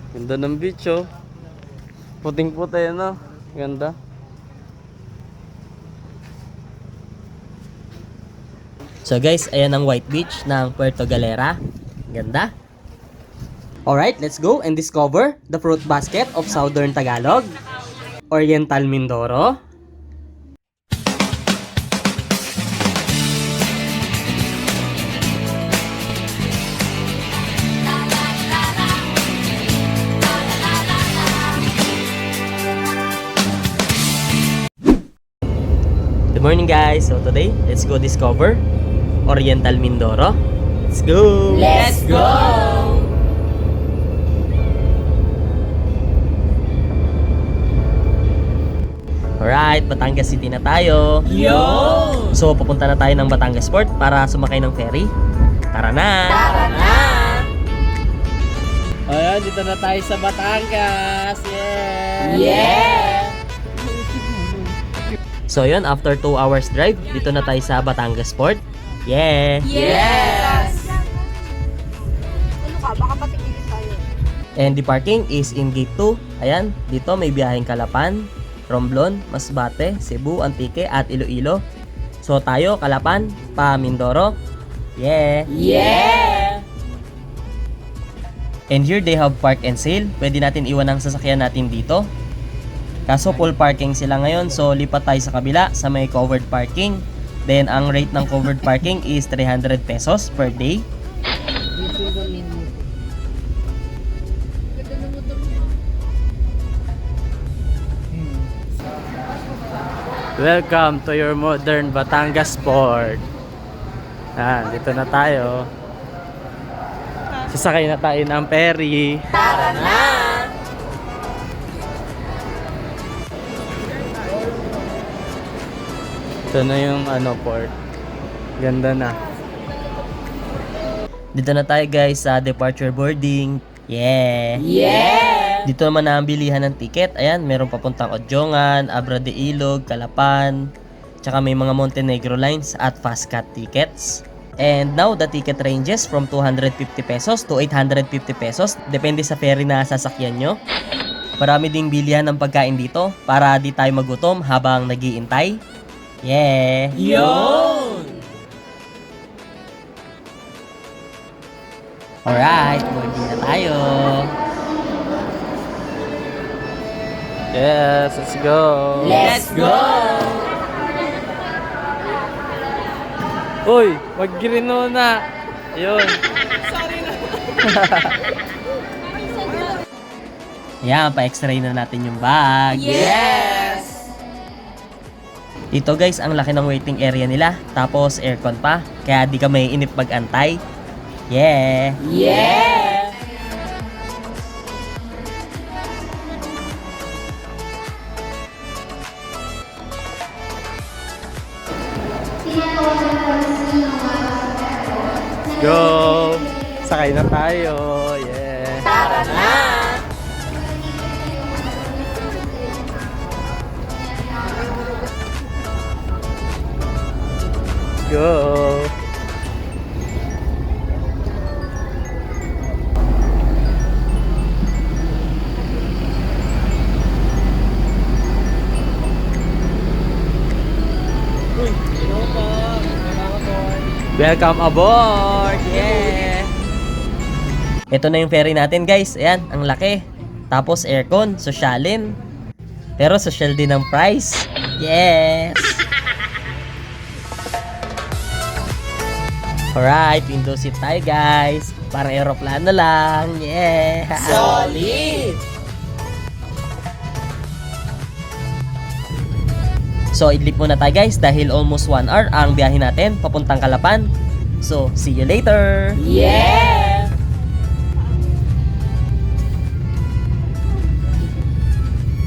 Ganda ng beach, oh. Puting-puti, ano? Ganda. So guys, ayan ang White Beach ng Puerto Galera. Ganda. Alright, let's go and discover the fruit basket of Southern Tagalog, Oriental Mindoro. Good morning guys. So today, let's go discover Oriental Mindoro. Let's go! Let's go! Alright, Batangas City na tayo. Yo! So, papunta na tayo ng Batangas Port para sumakay ng ferry. Tara na! Tara na! Ayan, dito na tayo sa Batangas. Yeah! Yeah! So yun, after 2 hours drive, dito na tayo sa Batangas Port. Yeah! Yes! Ano ka? Baka patigilin tayo. And the parking is in gate 2. Ayan, dito may biyaheng Calapan, Romblon, Masbate, Cebu, Antique at Iloilo. So tayo, Calapan, pa Mindoro. Yeah! Yeah! And here they have park and sale. Pwede natin iwan ang sasakyan natin dito. Kaso full parking sila ngayon, so lipat tayo sa kabila sa may covered parking. Then ang rate ng covered parking is 300 pesos per day. Welcome to your modern Batangas Port. Dito na tayo. Sasakay na tayo ng ferry. Tara na! Ito na yung port. Ganda na. Dito na tayo guys sa departure boarding. Yeah! Yeah! Dito naman na ang bilihan ng ticket. Ayan, meron papuntang Odjongan, Abra de Ilog, Calapan, tsaka may mga Montenegro lines at fast cut tickets. And now, the ticket ranges from 250 pesos to 850 pesos. Depende sa ferry na sasakyan nyo. Marami ding bilihan ng pagkain dito para di tayo magutom habang nag-iintay. Yeah! Yun! Alright, boarding na tayo. Yes, let's go. Let's go! Uy, mag-green na. Ayun. Ayan, pa-x-ray na natin yung bag. Yes! Dito guys, ang laki ng waiting area nila. Tapos aircon pa. Kaya di ka may inip mag-antay. Yeah! Yeah! Go! Sakay na tayo. Yeah. Tara na! Go! Welcome aboard! Yeah! Ito na yung ferry natin guys. Ayan, ang laki. Tapos aircon, sosyalin. Pero social din ang price. Yes! Alright, window seat tayo guys. Parang aeroplano lang. Yeah! Solid! So, idlip muna tayo guys dahil almost 1 hour ang biyahe natin papuntang Calapan. So, see you later! Yeah!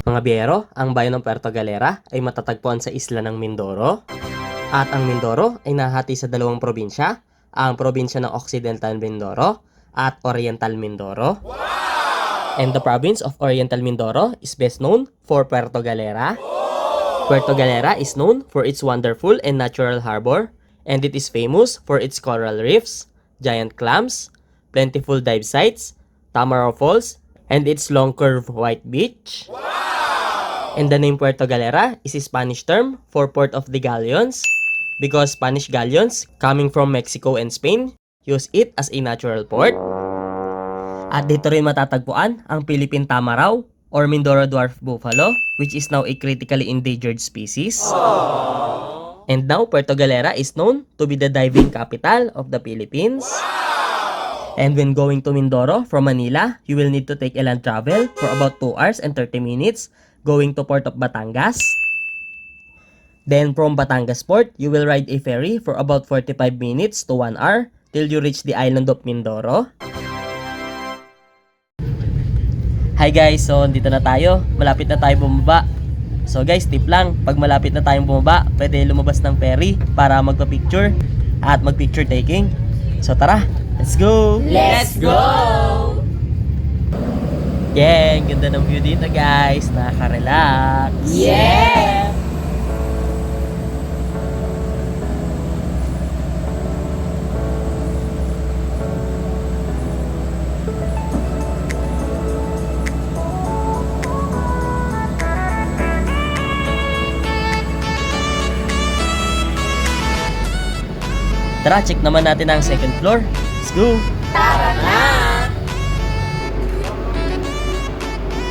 Mga biyero, ang bayan ng Puerto Galera ay matatagpuan sa isla ng Mindoro. At ang Mindoro ay nahati sa dalawang probinsya, ang probinsya ng Occidental Mindoro at Oriental Mindoro. Wow! And the province of Oriental Mindoro is best known for Puerto Galera. Puerto Galera is known for its wonderful and natural harbor, and it is famous for its coral reefs, giant clams, plentiful dive sites, Tamaraw Falls, and its long curve white beach. And the name Puerto Galera is a Spanish term for Port of the Galleons because Spanish galleons coming from Mexico and Spain use it as a natural port. At dito rin matatagpuan ang Philippine Tamaraw or Mindoro Dwarf Buffalo, which is now a critically endangered species. And now Puerto Galera is known to be the diving capital of the Philippines. And when going to Mindoro from Manila, you will need to take a land travel for about 2 hours and 30 minutes going to Port of Batangas. Then from Batangas Port, you will ride a ferry for about 45 minutes to 1 hour till you reach the island of Mindoro. Hi guys, so dito na tayo. Malapit na tayo bumaba. So guys, tip lang, pag malapit na tayong bumaba, pwede lumabas ng ferry para magpa-picture at mag-picture taking. So tara, let's go! Let's go! Yeah, ang ganda ng view dito guys. Nakaka-relax. Yeah! Tara, check naman natin ang second floor. Let's go! Tara na!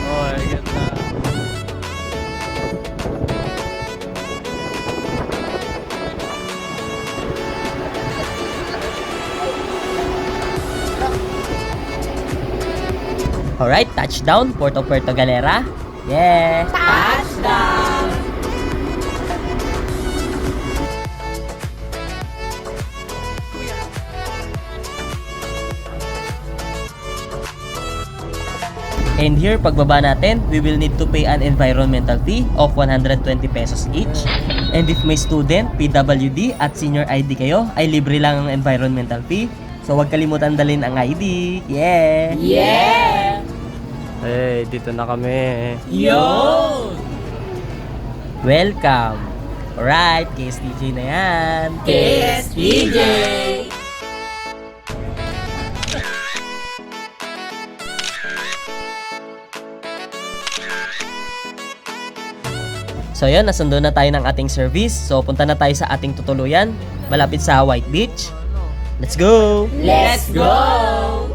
Oh, ganda. Alright, touchdown, Port of Puerto Galera. Yeah! Touchdown! And here, pagbaba natin, we will need to pay an environmental fee of 120 pesos each. And if may student, PWD at senior ID kayo, ay libre lang ang environmental fee. So huwag kalimutan dalhin ang ID. Yeah! Yeah! Hey, dito na kami. Yo! Welcome! Alright, KSTJ na yan. KSPJ! So yun, nasundo na tayo ng ating service. So punta na tayo sa ating tutuluyan, malapit sa White Beach. Let's go! Let's go!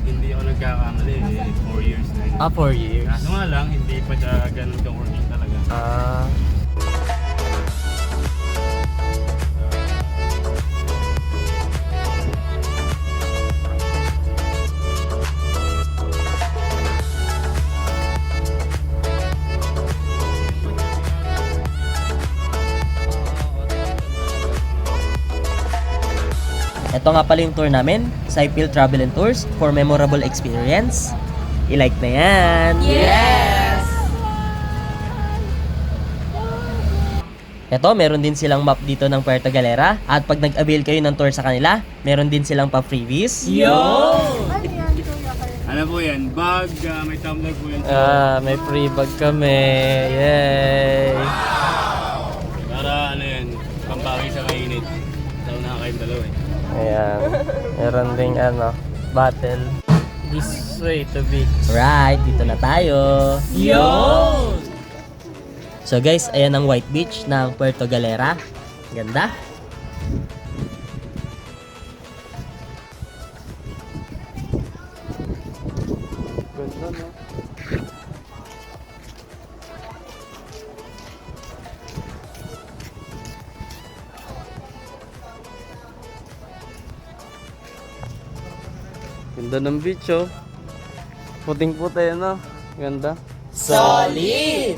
Hindi ako nagkakamali, 4 years na yun. 4 years. Kaso nga lang, hindi pa siya ganun ka-working talaga. Ito nga pala yung tour namin, Saipil Travel and Tours for memorable experience. I-like na yan! Yes! Ito, meron din silang map dito ng Puerto Galera. At pag nag-avail kayo ng tour sa kanila, meron din silang pa-freebies. Yo! Ano yan, kuya kayo? Ano po yan? Bag, may tumbler po yan. May free bag kami. Yay! Para ano yan, pampawi sa mainit. Sa una kayong dalawa eh. Ayan. Meron ding battle. This way to beach. Right, dito na tayo. Yo! So guys, ayan ang White Beach ng Puerto Galera. Ganda. Ganda, no? Ganda ng beach, oh. Puting-puti, no? Ganda. Solid!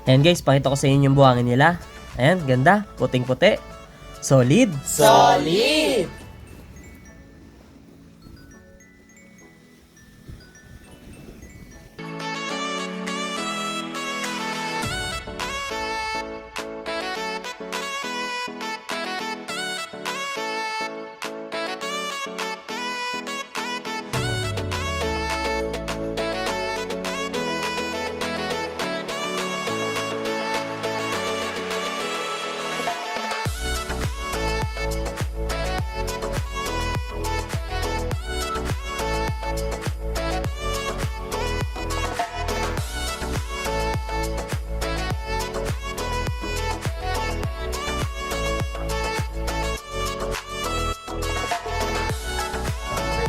Ayan guys, pakita ko sa inyo yung buhangin nila. Ayan, ganda. Puting-puti. Solid. Solid!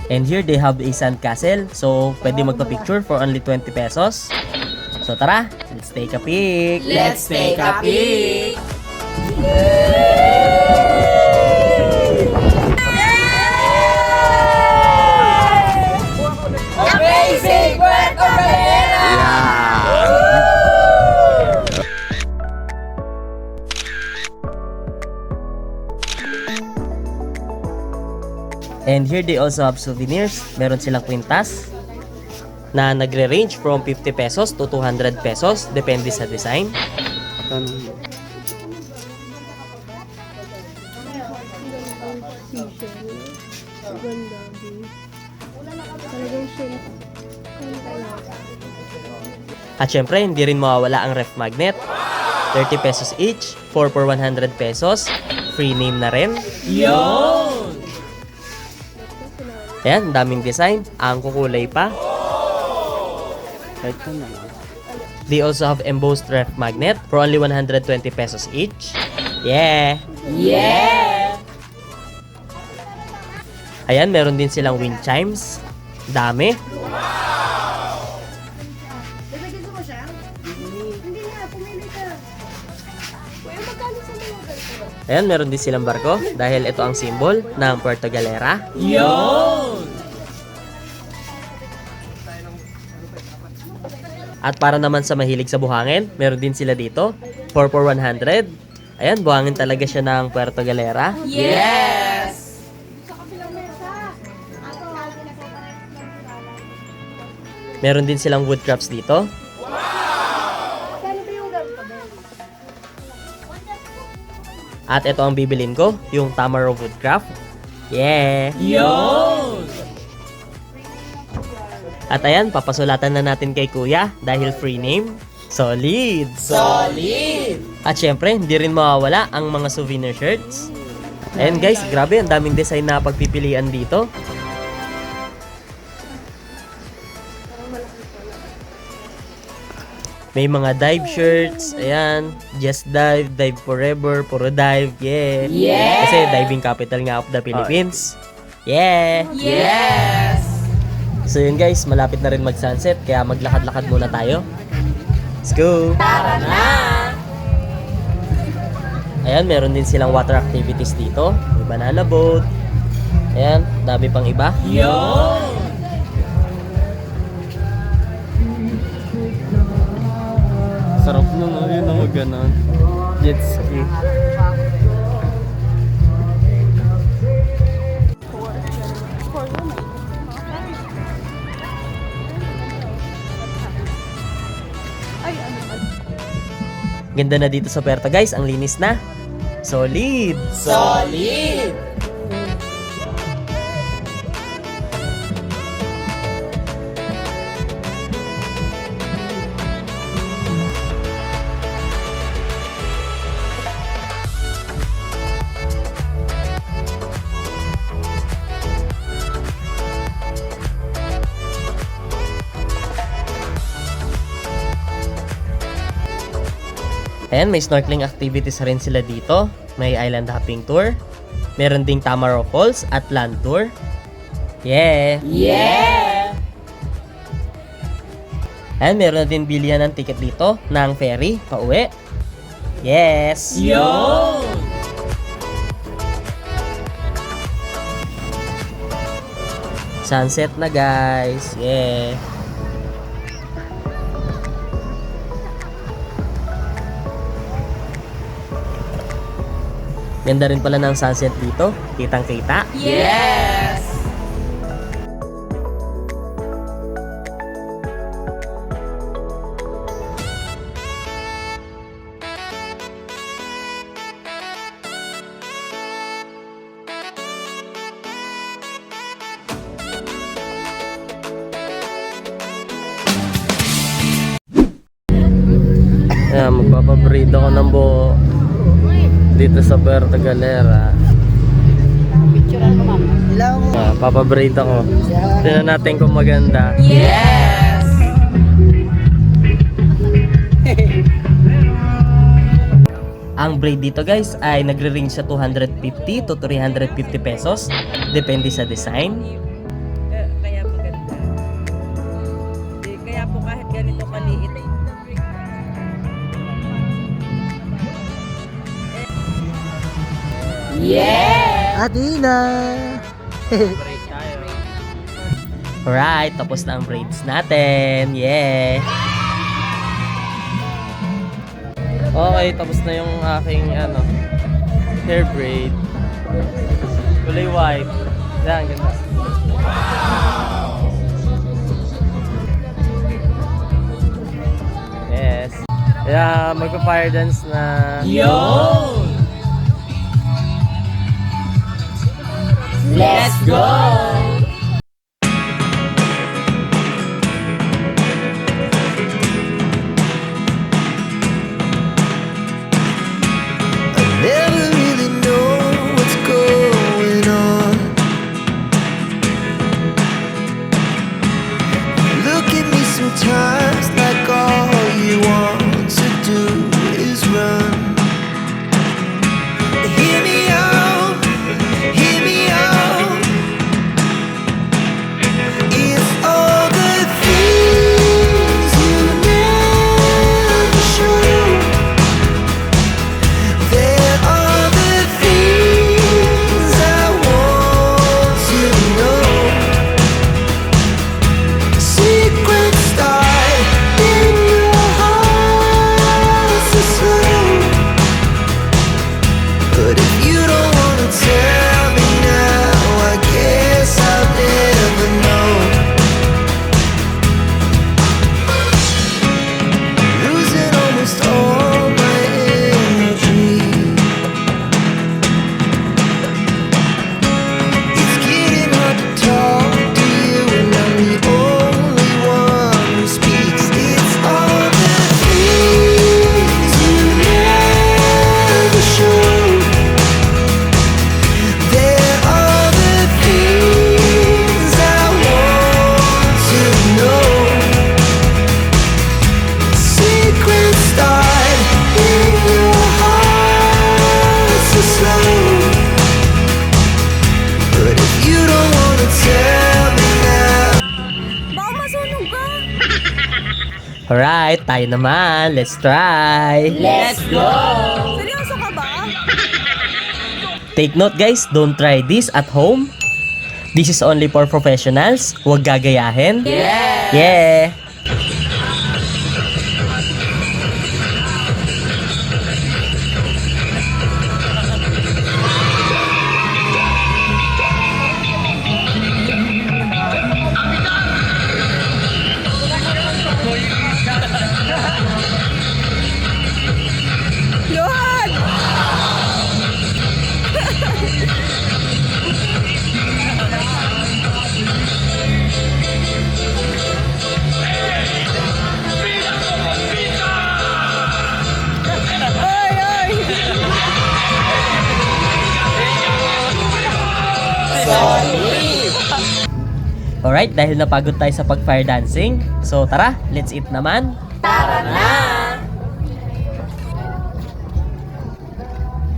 And here they have a sand castle. So, pwede magpa-picture for only 20 pesos. So, tara, let's take a pic. Let's take a peek! Amazing Puerto Galera! And here they also have souvenirs. Meron silang kwintas na nagre-range from 50 pesos to 200 pesos. Depende sa design. At syempre, hindi rin mawawala ang ref magnet. 30 pesos each, 4 for 100 pesos. Free name na rin. Yun! Ayan, daming design. Ang kukulay pa. They also have embossed ref magnet for only 120 pesos each. Yeah! Yeah! Ayan, meron din silang wind chimes. Dami. Gusto mo siya? Hindi nga, pumili ka. Kuya, magkano sa mga ganito? Ayan, meron din silang barko dahil ito ang symbol ng Puerto Galera. Yun! At para naman sa mahilig sa buhangin, meron din sila dito. 4 for 100. Ayan, buhangin talaga siya ng Puerto Galera. Yes! Sa kabilang mesa. Meron din silang wood crafts dito. Kano ba yung ganito? At ito ang bibilin ko, yung Tamaro Woodcraft. Yeah! Yun! At ayan, papasulatan na natin kay Kuya dahil free name. Solid! Solid! At syempre, hindi rin mawawala ang mga souvenir shirts. Ayan guys, grabe, ang daming design na pagpipilian dito. May mga dive shirts, ayan, just dive, dive forever, puro dive, yeah. Yeah! Kasi diving capital nga of the Philippines. Yeah! Yes! So yun guys, malapit na rin mag-sunset, kaya maglakad-lakad muna tayo. Let's go! Tara na! Ayan, meron din silang water activities dito. May banana boat. Ayan, dami pang iba. Yun! Sarap nun, no? Yun ang ganon. Jet ski. Ganda na dito sa Puerto guys, ang linis na. Solid! Solid! Ayan, may snorkeling activities rin sila dito. May island hopping tour. Meron ding Tamaro Falls at land tour. Yeah! Yeah! Ayan, meron na din bilihan ng ticket dito ng ferry pauwi. Yes! Yun! Sunset na guys. Yeah! Ganda rin pala ng sunset dito. Kitang-kita. Yes! Ayan, magpapabreed ako ng buo dito sa Puerto Galera. Picturean mo, ma'am. Papabreed ako. Tingnan natin kung maganda. Yes! Ang braid dito guys ay nagre-range sa 250 to 350 pesos. Depende sa design. Yes! Athena! Break tayo. Alright, tapos na ang braids natin. Yeah! Okay, tapos na yung aking hair braid. Kulay white. Yan, ganda. Yes. Kaya magpa-fire dance na. Yo! Let's go! Never really know what's going on. Look at me sometimes like all you want to do is run. Hear me out, hear me out. It's all the things you never show. There are the things I want to know. Secrets start in your heart so slow. But if you don't wanna tell me now, I guess I'll never know. Losing almost all my energy. It's getting hard to talk to you, and I'm the only one who speaks. It's all the things you never show. There are the things I want to know. Secrets start in your heart so slow. But if you don't wanna tell me now. Baka masunog ka. Alright, tayo naman. Let's try! Let's go! Seryoso ka ba? Take note guys, don't try this at home. This is only for professionals. Huwag gagayahin. Yes! Yeah! Luhan! Ay, ay! Alright, dahil napagod tayo sa pag-fire dancing, so tara, let's eat naman. Tara na!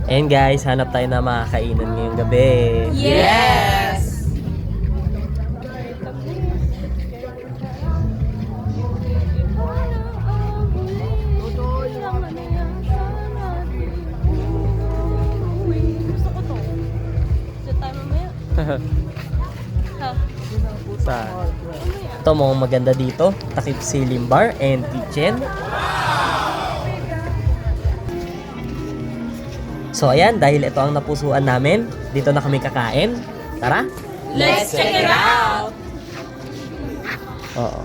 And guys, hanap tayo na makakainan ngayong gabi. Yes! Gusto ko to. Diyan tayo mamaya. Ha? Sa ito mga maganda dito, takip ceiling bar and kitchen. So ayan, dahil ito ang napusuan namin, dito na kami kakain. Tara! Let's check it out! Oo.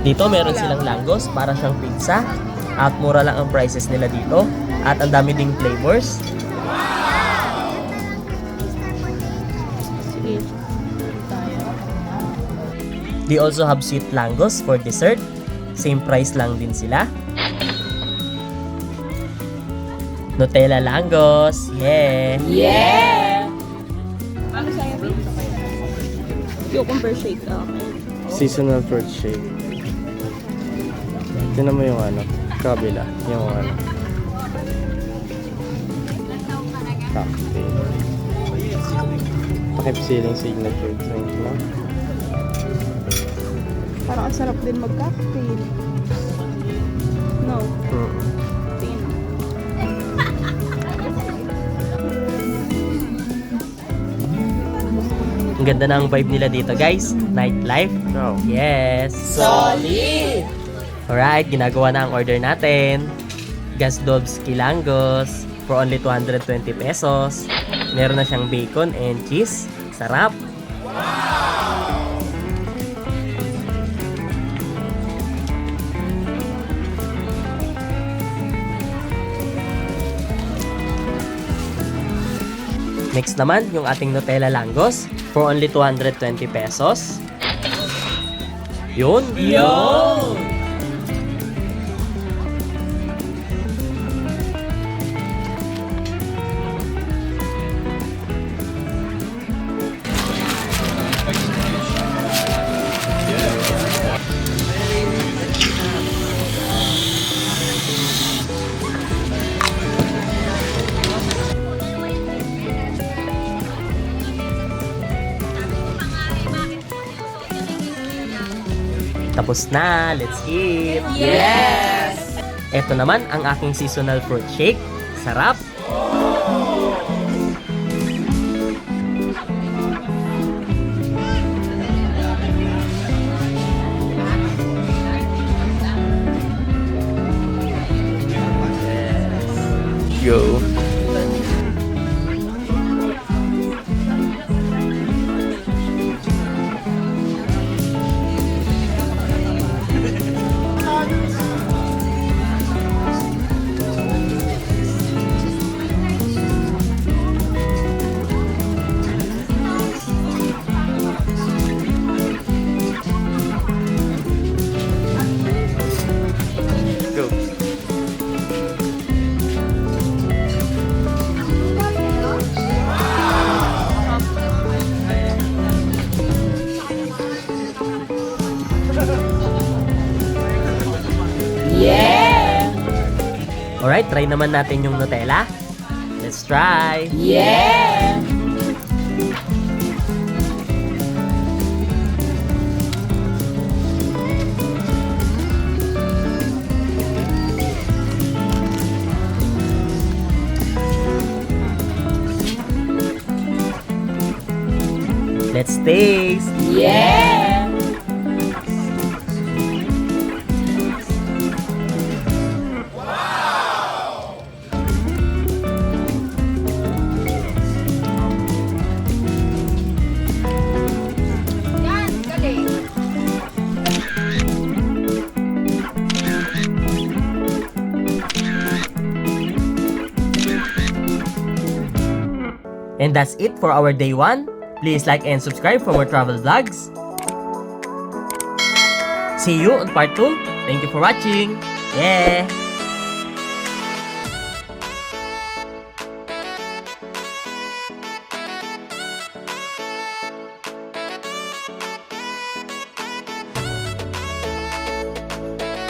Dito meron silang langgos para siyang pizza at mura lang ang prices nila dito at ang dami ding flavors. Sige. Tayo. They also have sweet langgos for dessert. Same price lang din sila. Nutella langgos. Yeah! Yeah! Ano sa'yo, babe? Cucumber shake ka. Seasonal fruit shake. Tignan mo yung kabila. Yung cocktail. Pakipsiling signature drink, no? Parang ang sarap din mag-cocktail. Ang ganda na ang vibe nila dito, guys. Nightlife. Go. Yes. Solid! Alright, ginagawa na ang order natin. Gasdobs Kilangos for only 220 pesos. Meron na siyang bacon and cheese. Sarap. Next naman, yung ating Nutella Langos for only 220 pesos. Yun. Yun! Tapos na. Let's eat. Yes! Ito naman ang aking seasonal fruit shake. Sarap. Go. Go. Yeah! Alright, try naman natin yung Nutella. Let's try. Yeah! Let's taste. Yeah! Yan, galing. And that's it for our day 1. Please like and subscribe for more travel vlogs. See you on part 2. Thank you for watching. Yeah!